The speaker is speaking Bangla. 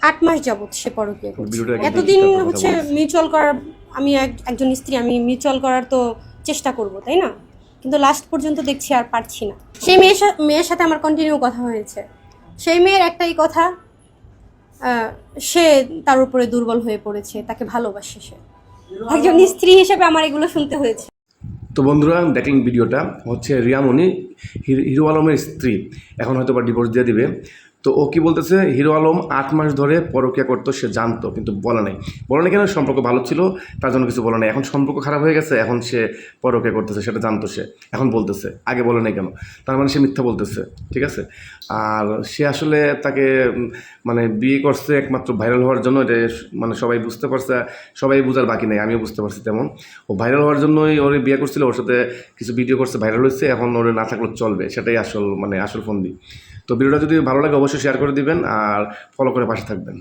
8 মাস যাবত সে পরকীয়া করছে। ভিডিওটা এতদিন হচ্ছে মিউচুয়াল করার, আমি একজন স্ত্রী, আমি মিউচুয়াল করার তো চেষ্টা করব, তাই না? কিন্তু লাস্ট পর্যন্ত দেখছি আর পারছি না। সেই মেয়ের সাথে আমার কন্টিনিউ কথা হয়েছে। সেই মেয়ের একটাই কথা, সে তার উপরে দুর্বল হয়ে পড়েছে, তাকে ভালোবাসে সে। একজন স্ত্রী হিসেবে আমার এগুলো শুনতে হয়েছে। তো বন্ধুরা দেখলেন ভিডিওটা, হচ্ছে রিয়ামণি হিরো আলমের স্ত্রী, এখন হয়তো বা ডিভোর্স দিয়ে দিবে। তো ও কি বলতেছে, হিরো আলম 8 মাস ধরে পরকীয়া করতো, সে জানতো কিন্তু বলে নাই কেন, সম্পর্ক ভালো ছিল তার জন্য কিছু বলে নাই। এখন সম্পর্ক খারাপ হয়ে গেছে, এখন সে পরকীয়া করতেছে, সেটা জানতো সে, এখন বলতেছে, আগে বলে নাই কেন? তার মানে সে মিথ্যা বলতেছে, ঠিক আছে? আর সে আসলে তাকে মানে বিয়ে করছে একমাত্র ভাইরাল হওয়ার জন্য, এটা মানে সবাই বুঝতে পারছে, সবাই বোঝার বাকি নেই, আমিও বুঝতে পারছি তেমন। ও ভাইরাল হওয়ার জন্যই ওরে বিয়ে করছিল, ওর সাথে কিছু ভিডিও করছে, ভাইরাল হয়েছে, এখন ওরে না থাকলে চলবে, সেটাই আসল ফন্দি। তো ভিডিওটা যদি ভালো লাগে অবশ্যই শেয়ার করে দিবেন আর ফলো করে পাশে থাকবেন।